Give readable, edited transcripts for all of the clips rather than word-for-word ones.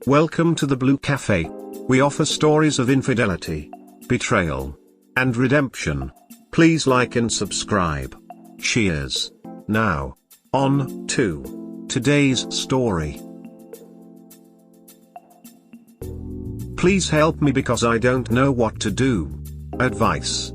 Welcome to the Blue Cafe. We offer stories of infidelity, betrayal, and redemption. Please like and subscribe. Cheers. Now, on to today's story. Please help me because I don't know what to do. Advice.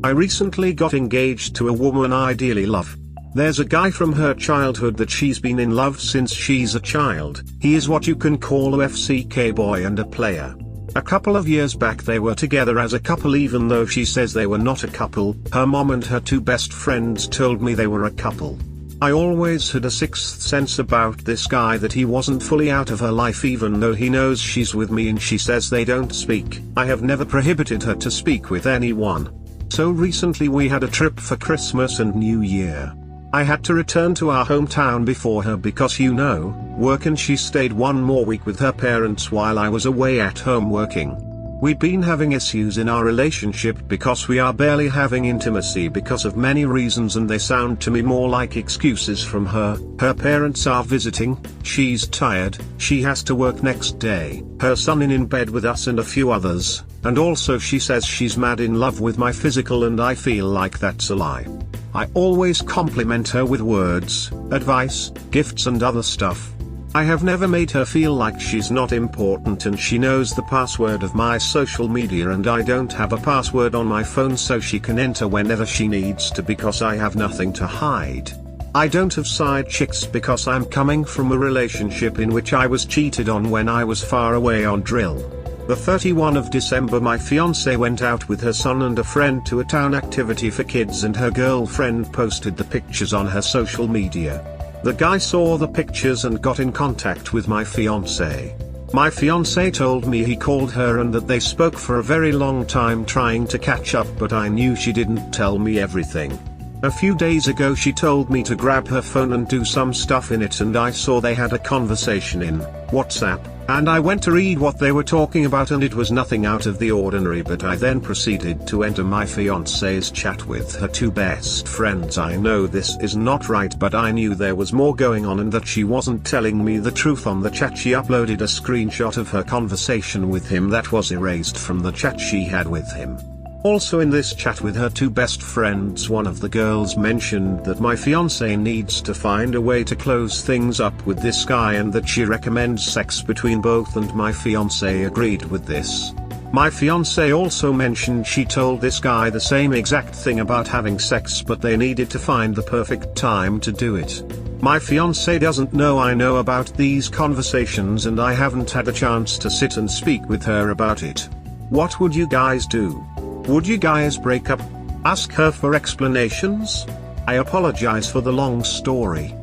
I recently got engaged to a woman I dearly love. There's a guy from her childhood that she's been in love since she's a child. He is what you can call a FCK boy and a player. A couple of years back they were together as a couple, even though she says they were not a couple. Her mom and her two best friends told me they were a couple. I always had a sixth sense about this guy, that he wasn't fully out of her life even though he knows she's with me and she says they don't speak. I have never prohibited her to speak with anyone. So recently we had a trip for Christmas and New Year. I had to return to our hometown before her because work, and she stayed one more week with her parents while I was away at home working. We've been having issues in our relationship because we are barely having intimacy because of many reasons, and they sound to me more like excuses from her. Her parents are visiting, she's tired, she has to work next day, her son in bed with us and a few others, and also she says she's mad in love with my physical, and I feel like that's a lie. I always compliment her with words, advice, gifts and other stuff. I have never made her feel like she's not important, and she knows the password of my social media, and I don't have a password on my phone so she can enter whenever she needs to because I have nothing to hide. I don't have side chicks because I'm coming from a relationship in which I was cheated on when I was far away on drill. The 31st of December my fiancée went out with her son and a friend to a town activity for kids, and her girlfriend posted the pictures on her social media. The guy saw the pictures and got in contact with my fiancée. My fiancé told me he called her and that they spoke for a very long time trying to catch up, but I knew she didn't tell me everything. A few days ago she told me to grab her phone and do some stuff in it, and I saw they had a conversation in WhatsApp, and I went to read what they were talking about, and it was nothing out of the ordinary, but I then proceeded to enter my fiancé's chat with her two best friends. I know this is not right, but I knew there was more going on and that she wasn't telling me the truth. On the chat she uploaded a screenshot of her conversation with him that was erased from the chat she had with him. Also in this chat with her two best friends, one of the girls mentioned that my fiancé needs to find a way to close things up with this guy and that she recommends sex between both, and my fiancé agreed with this. My fiancé also mentioned she told this guy the same exact thing about having sex, but they needed to find the perfect time to do it. My fiancé doesn't know I know about these conversations, and I haven't had a chance to sit and speak with her about it. What would you guys do? Would you guys break up? Ask her for explanations? I apologize for the long story.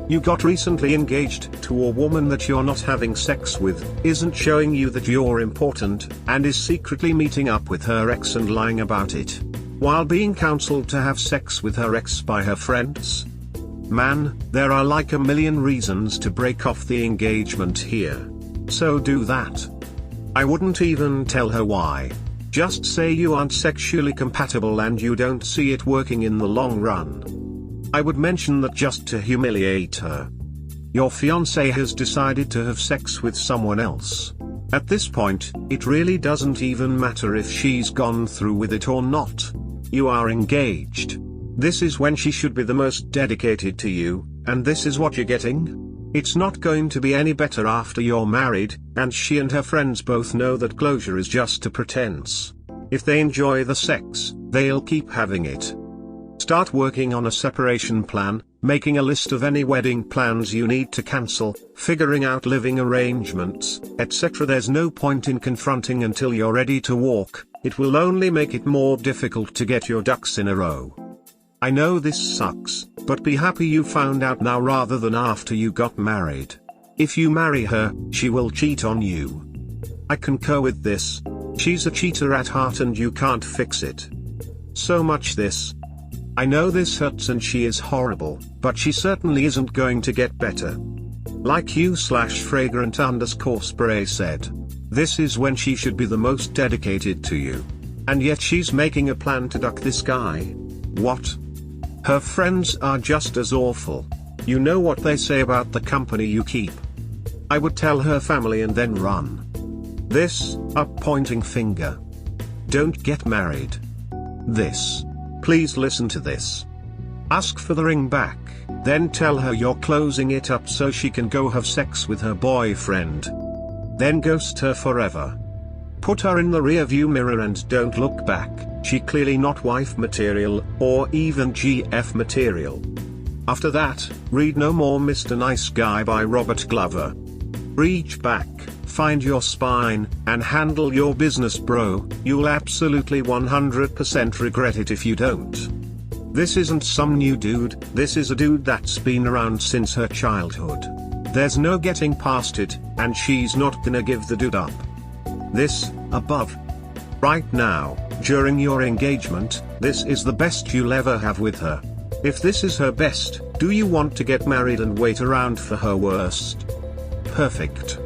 You got recently engaged to a woman that you're not having sex with, isn't showing you that you're important, and is secretly meeting up with her ex and lying about it, while being counseled to have sex with her ex by her friends. Man, there are like a million reasons to break off the engagement here. So do that. I wouldn't even tell her why. Just say you aren't sexually compatible and you don't see it working in the long run. I would mention that just to humiliate her. Your fiancé has decided to have sex with someone else. At this point, it really doesn't even matter if she's gone through with it or not. You are engaged. This is when she should be the most dedicated to you, and this is what you're getting? It's not going to be any better after you're married, and she and her friends both know that closure is just a pretense. If they enjoy the sex, they'll keep having it. Start working on a separation plan, making a list of any wedding plans you need to cancel, figuring out living arrangements, etc. There's no point in confronting until you're ready to walk. It will only make it more difficult to get your ducks in a row. I know this sucks, but be happy you found out now rather than after you got married. If you marry her, she will cheat on you. I concur with this. She's a cheater at heart and you can't fix it. So much this. I know this hurts and she is horrible, but she certainly isn't going to get better. Like you/fragrant_spray said. This is when she should be the most dedicated to you. And yet she's making a plan to duck this guy. What? Her friends are just as awful. You know what they say about the company you keep. I would tell her family and then run. This, up pointing finger. Don't get married. This. Please listen to this. Ask for the ring back, then tell her you're closing it up so she can go have sex with her boyfriend. Then ghost her forever. Put her in the rearview mirror and don't look back. She clearly not wife material, or even GF material. After that, read no more Mr. Nice Guy by Robert Glover. Reach back, find your spine, and handle your business, bro. You'll absolutely 100% regret it if you don't. This isn't some new dude, this is a dude that's been around since her childhood. There's no getting past it, and she's not gonna give the dude up. This, above. Right now, during your engagement, this is the best you'll ever have with her. If this is her best, do you want to get married and wait around for her worst? Perfect.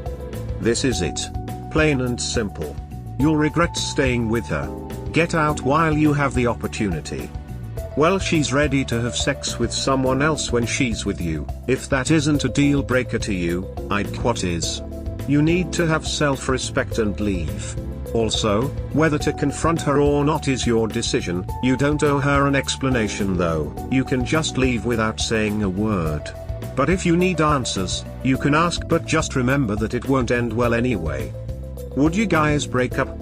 This is it. Plain and simple. You'll regret staying with her. Get out while you have the opportunity. Well, she's ready to have sex with someone else when she's with you. If that isn't a deal breaker to you, what is? You need to have self-respect and leave. Also, whether to confront her or not is your decision. You don't owe her an explanation though. You can just leave without saying a word. But if you need answers, you can ask, but just remember that it won't end well anyway. Would you guys break up?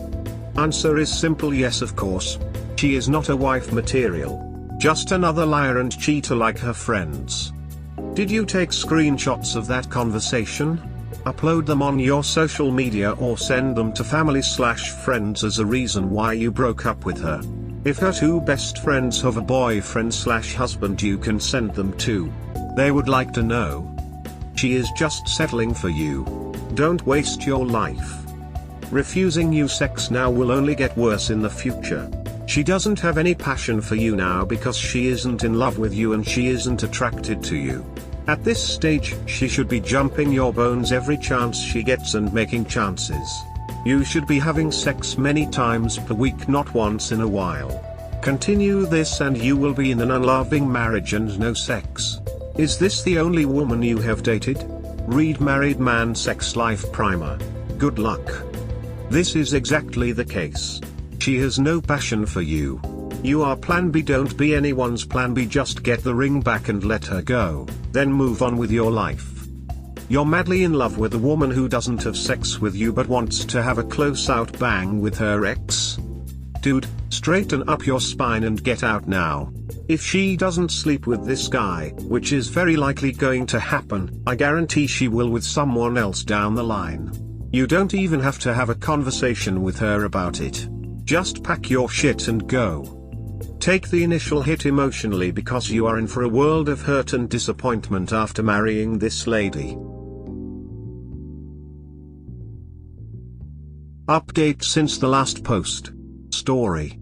Answer is simple, yes, of course. She is not a wife material. Just another liar and cheater like her friends. Did you take screenshots of that conversation? Upload them on your social media or send them to family/friends as a reason why you broke up with her. If her two best friends have a boyfriend/husband you can send them too. They would like to know. She is just settling for you. Don't waste your life. Refusing you sex now will only get worse in the future. She doesn't have any passion for you now because she isn't in love with you and she isn't attracted to you. At this stage, she should be jumping your bones every chance she gets and making chances. You should be having sex many times per week, not once in a while. Continue this and you will be in an unloving marriage and no sex. Is this the only woman you have dated? Read Married Man Sex Life Primer. Good luck. This is exactly the case. She has no passion for you. You are plan B, don't be anyone's plan B, just get the ring back and let her go, then move on with your life. You're madly in love with a woman who doesn't have sex with you but wants to have a close out bang with her ex? Dude, straighten up your spine and get out now. If she doesn't sleep with this guy, which is very likely going to happen, I guarantee she will with someone else down the line. You don't even have to have a conversation with her about it. Just pack your shit and go. Take the initial hit emotionally because you are in for a world of hurt and disappointment after marrying this lady. Update since the last post. Story.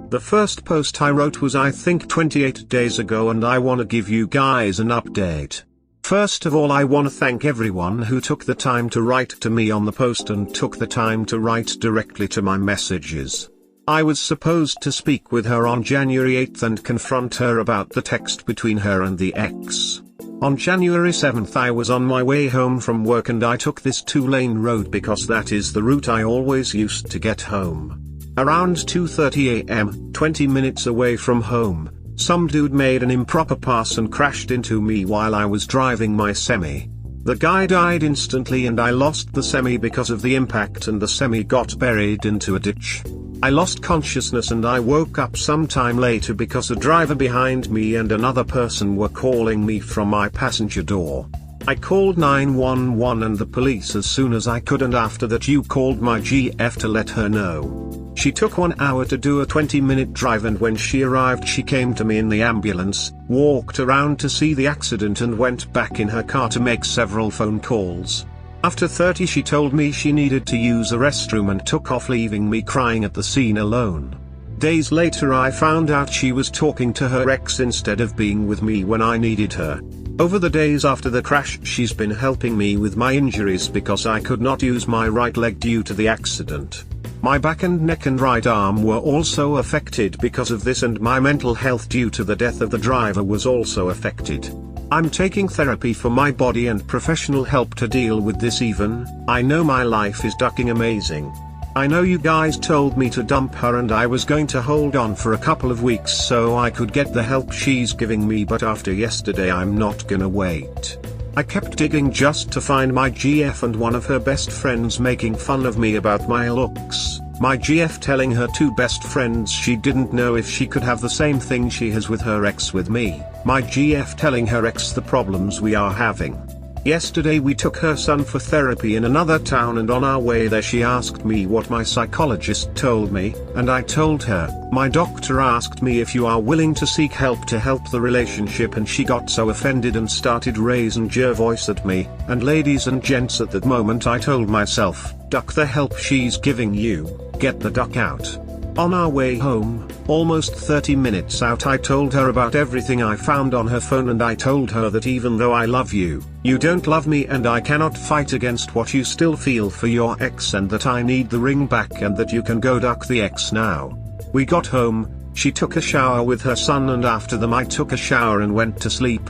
The first post I wrote was I think 28 days ago and I wanna give you guys an update. First of all, I wanna thank everyone who took the time to write to me on the post and took the time to write directly to my messages. I was supposed to speak with her on January 8th and confront her about the text between her and the ex. On January 7th I was on my way home from work and I took this 2-lane road because that is the route I always used to get home. Around 2:30 AM, 20 minutes away from home, some dude made an improper pass and crashed into me while I was driving my semi. The guy died instantly and I lost the semi because of the impact and the semi got buried into a ditch. I lost consciousness and I woke up sometime later because a driver behind me and another person were calling me from my passenger door. I called 911 and the police as soon as I could, and after that you called my GF to let her know. She took 1 hour to do a 20-minute drive and when she arrived she came to me in the ambulance, walked around to see the accident and went back in her car to make several phone calls. After 30 she told me she needed to use a restroom and took off, leaving me crying at the scene alone. Days later I found out she was talking to her ex instead of being with me when I needed her. Over the days after the crash she's been helping me with my injuries because I could not use my right leg due to the accident. My back and neck and right arm were also affected because of this, and my mental health due to the death of the driver was also affected. I'm taking therapy for my body and professional help to deal with this even. I know my life is ducking amazing. I know you guys told me to dump her and I was going to hold on for a couple of weeks so I could get the help she's giving me, but after yesterday I'm not gonna wait. I kept digging just to find my GF and one of her best friends making fun of me about my looks. My GF telling her two best friends she didn't know if she could have the same thing she has with her ex with me. My GF telling her ex the problems we are having. Yesterday we took her son for therapy in another town, and on our way there she asked me what my psychologist told me, and I told her, my doctor asked me if you are willing to seek help to help the relationship, and she got so offended and started raising her voice at me, and ladies and gents, at that moment I told myself, duck the help she's giving you, get the duck out. On our way home, almost 30 minutes out, I told her about everything I found on her phone, and I told her that even though I love you, you don't love me, and I cannot fight against what you still feel for your ex, and that I need the ring back and that you can go duck the ex now. We got home, she took a shower with her son, and after them I took a shower and went to sleep.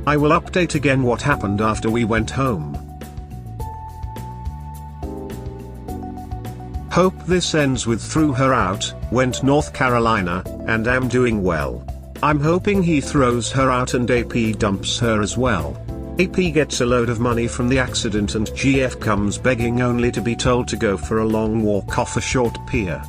I will update again what happened after we went home. Hope this ends with threw her out, went North Carolina, and am doing well. I'm hoping he throws her out and AP dumps her as well. AP gets a load of money from the accident and GF comes begging only to be told to go for a long walk off a short pier.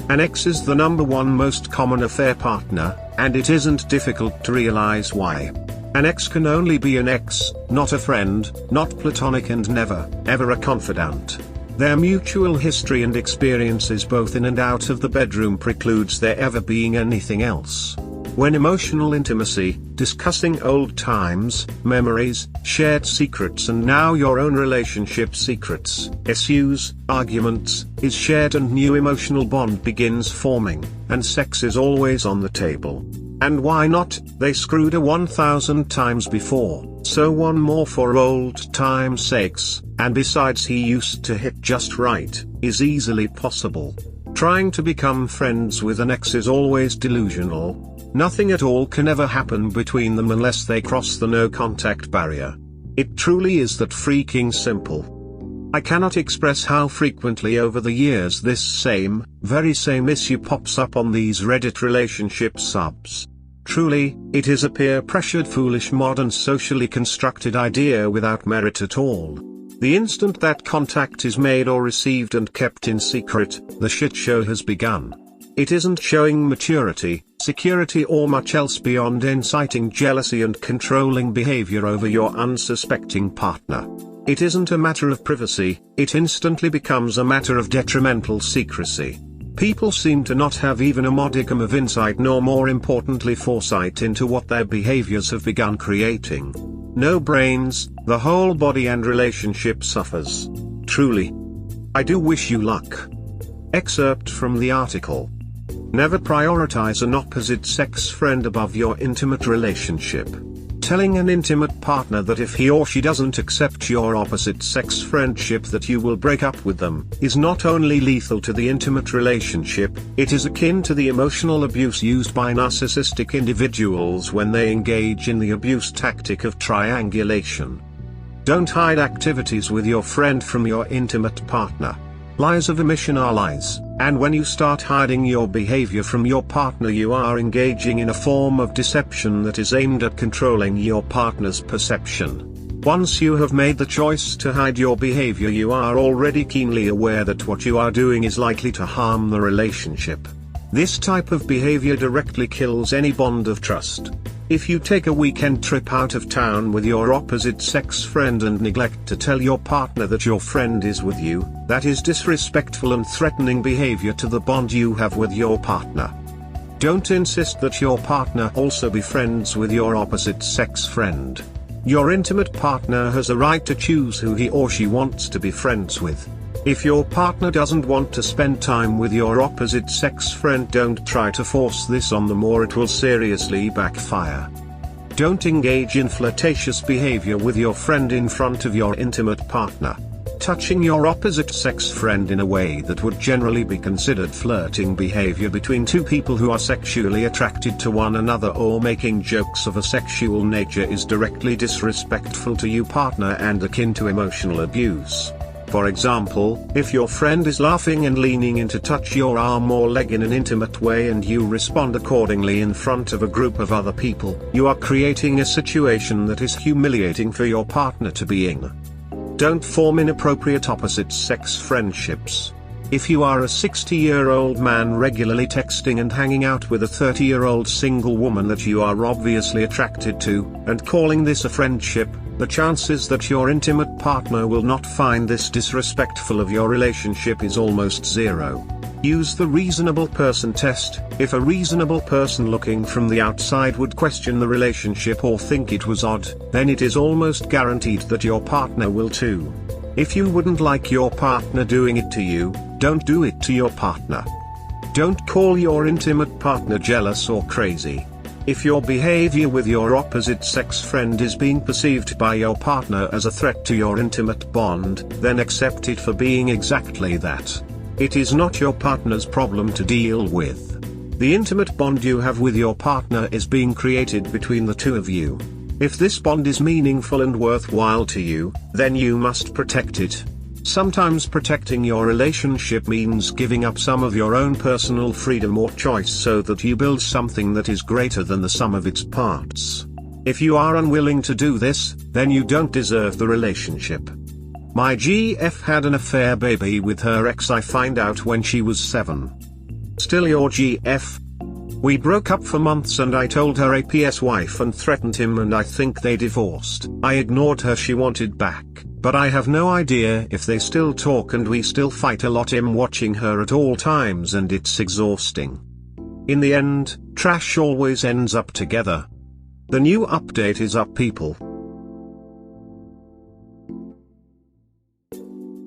An ex is the #1 most common affair partner, and it isn't difficult to realize why. An ex can only be an ex, not a friend, not platonic, and never, ever a confidant. Their mutual history and experiences both in and out of the bedroom precludes there ever being anything else. When emotional intimacy, discussing old times, memories, shared secrets, and now your own relationship secrets, issues, arguments, is shared and new emotional bond begins forming, and sex is always on the table. And why not? They screwed her 1,000 times before, so one more for old time's sakes, and besides he used to hit just right, is easily possible. Trying to become friends with an ex is always delusional. Nothing at all can ever happen between them unless they cross the no contact barrier. It truly is that freaking simple. I cannot express how frequently over the years this very same issue pops up on these Reddit relationship subs. Truly, it is a peer-pressured, foolish, modern, socially constructed idea without merit at all. The instant that contact is made or received and kept in secret, the shit show has begun. It isn't showing maturity, security, or much else beyond inciting jealousy and controlling behavior over your unsuspecting partner. It isn't a matter of privacy, it instantly becomes a matter of detrimental secrecy. People seem to not have even a modicum of insight, nor more importantly foresight, into what their behaviors have begun creating. No brains, the whole body and relationship suffers. Truly. I do wish you luck. Excerpt from the article. Never prioritize an opposite-sex friend above your intimate relationship. Telling an intimate partner that if he or she doesn't accept your opposite-sex friendship that you will break up with them, is not only lethal to the intimate relationship, it is akin to the emotional abuse used by narcissistic individuals when they engage in the abuse tactic of triangulation. Don't hide activities with your friend from your intimate partner. Lies of omission are lies, and when you start hiding your behavior from your partner, you are engaging in a form of deception that is aimed at controlling your partner's perception. Once you have made the choice to hide your behavior, you are already keenly aware that what you are doing is likely to harm the relationship. This type of behavior directly kills any bond of trust. If you take a weekend trip out of town with your opposite-sex friend and neglect to tell your partner that your friend is with you, that is disrespectful and threatening behavior to the bond you have with your partner. Don't insist that your partner also be friends with your opposite-sex friend. Your intimate partner has a right to choose who he or she wants to be friends with. If your partner doesn't want to spend time with your opposite-sex friend, don't try to force this on them, or it will seriously backfire. Don't engage in flirtatious behavior with your friend in front of your intimate partner. touching your opposite sex friend in a way that would generally be considered flirting behavior between two people who are sexually attracted to one another, or making jokes of a sexual nature, is directly disrespectful to your partner and akin to emotional abuse. For example, if your friend is laughing and leaning in to touch your arm or leg in an intimate way and you respond accordingly in front of a group of other people, you are creating a situation that is humiliating for your partner to be in. Don't form inappropriate opposite-sex friendships. If you are a 60-year-old man regularly texting and hanging out with a 30-year-old single woman that you are obviously attracted to, and calling this a friendship, the chances that your intimate partner will not find this disrespectful of your relationship is almost zero. Use the reasonable person test. If a reasonable person looking from the outside would question the relationship or think it was odd, then it is almost guaranteed that your partner will too. If you wouldn't like your partner doing it to you, don't do it to your partner. Don't call your intimate partner jealous or crazy. If your behavior with your opposite sex friend is being perceived by your partner as a threat to your intimate bond, then accept it for being exactly that. It is not your partner's problem to deal with. The intimate bond you have with your partner is being created between the two of you. If this bond is meaningful and worthwhile to you, then you must protect it. Sometimes protecting your relationship means giving up some of your own personal freedom or choice so that you build something that is greater than the sum of its parts. If you are unwilling to do this, then you don't deserve the relationship. My GF had an affair baby with her ex. I find out when she was 7. Still your GF? We broke up for months and I told her AP's wife and threatened him, and I think they divorced. I ignored her, she wanted back, but I have no idea if they still talk and we still fight a lot. I'm watching her at all times and it's exhausting. In the end, trash always ends up together. The new update is up, people.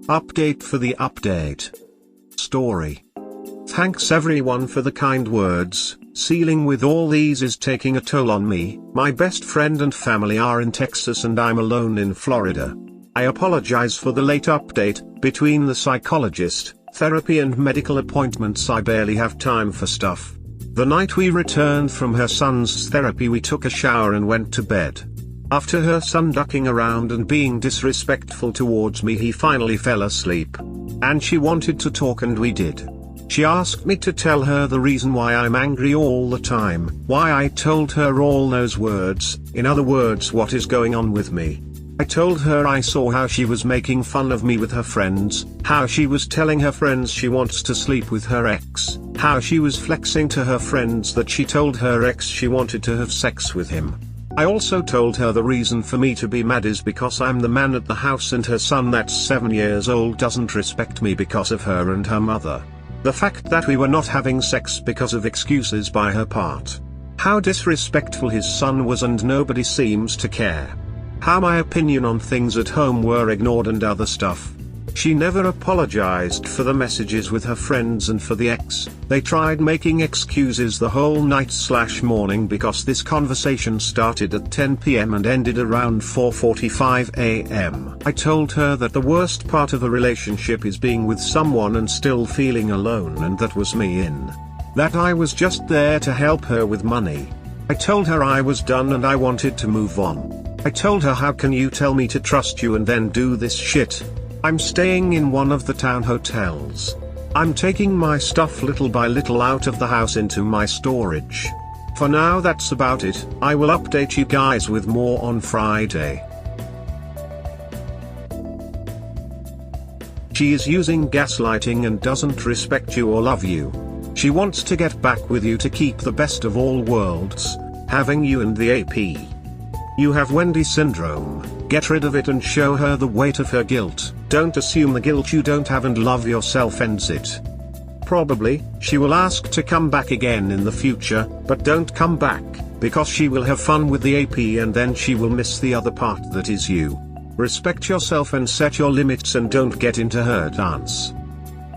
Update for the update. Story. Thanks everyone for the kind words. Sealing with all these is taking a toll on me. My best friend and family are in Texas and I'm alone in Florida. I apologize for the late update. Between the psychologist, therapy and medical appointments I barely have time for stuff. The night we returned from her son's therapy we took a shower and went to bed. After her son ducking around and being disrespectful towards me, he finally fell asleep. And she wanted to talk and we did. She asked me to tell her the reason why I'm angry all the time, why I told her all those words, in other words what is going on with me. I told her I saw how she was making fun of me with her friends, how she was telling her friends she wants to sleep with her ex, how she was flexing to her friends that she told her ex she wanted to have sex with him. I also told her the reason for me to be mad is because I'm the man at the house and her son that's 7 years old doesn't respect me because of her and her mother. The fact that we were not having sex because of excuses by her part. How disrespectful his son was and nobody seems to care. How my opinion on things at home were ignored and other stuff. She never apologized for the messages with her friends and for the ex. They tried making excuses the whole night/morning because this conversation started at 10 p.m. and ended around 4:45 a.m. I told her that the worst part of a relationship is being with someone and still feeling alone, and that was me in. That I was just there to help her with money. I told her I was done and I wanted to move on. I told her, how can you tell me to trust you and then do this shit? I'm staying in one of the town hotels. I'm taking my stuff little by little out of the house into my storage. For now that's about it. I will update you guys with more on Friday. She is using gaslighting and doesn't respect you or love you. She wants to get back with you to keep the best of all worlds, having you and the AP. You have Wendy syndrome. Get rid of it and show her the weight of her guilt. Don't assume the guilt you don't have and love yourself ends it. Probably, she will ask to come back again in the future, but don't come back, because she will have fun with the AP and then she will miss the other part that is you. Respect yourself and set your limits and don't get into her dance.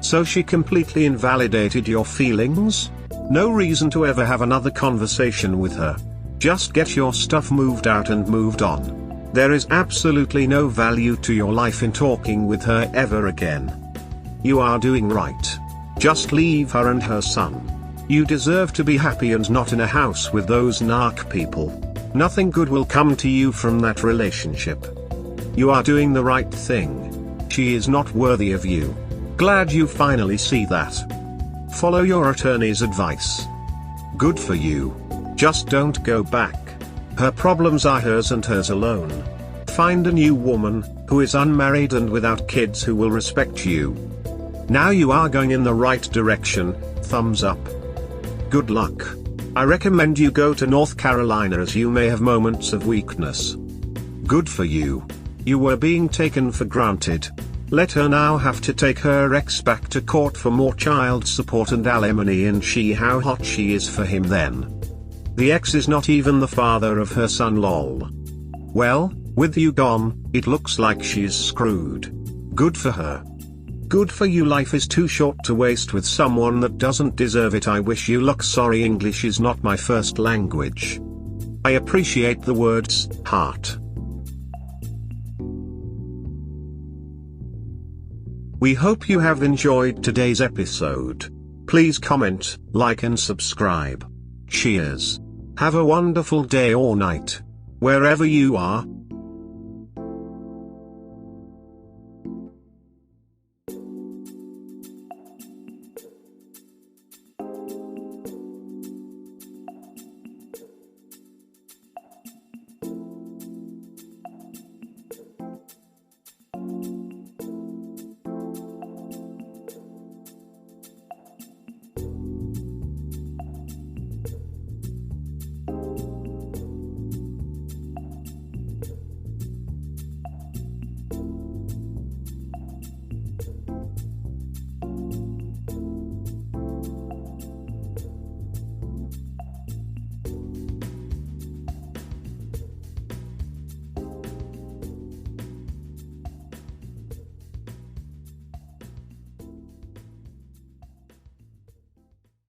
So she completely invalidated your feelings? No reason to ever have another conversation with her. Just get your stuff moved out and moved on. There is absolutely no value to your life in talking with her ever again. You are doing right. Just leave her and her son. You deserve to be happy and not in a house with those narc people. Nothing good will come to you from that relationship. You are doing the right thing. She is not worthy of you. Glad you finally see that. Follow your attorney's advice. Good for you. Just don't go back. Her problems are hers and hers alone. Find a new woman, who is unmarried and without kids, who will respect you. Now you are going in the right direction, thumbs up. Good luck. I recommend you go to North Carolina, as you may have moments of weakness. Good for you. You were being taken for granted. Let her now have to take her ex back to court for more child support and alimony, and see how hot she is for him then. The ex is not even the father of her son, lol. Well, with you gone, it looks like she's screwed. Good for her. Good for you. Life is too short to waste with someone that doesn't deserve it. I wish you luck. Sorry, English is not my first language. I appreciate the words, heart. We hope you have enjoyed today's episode. Please comment, like and subscribe. Cheers. Have a wonderful day or night. Wherever you are.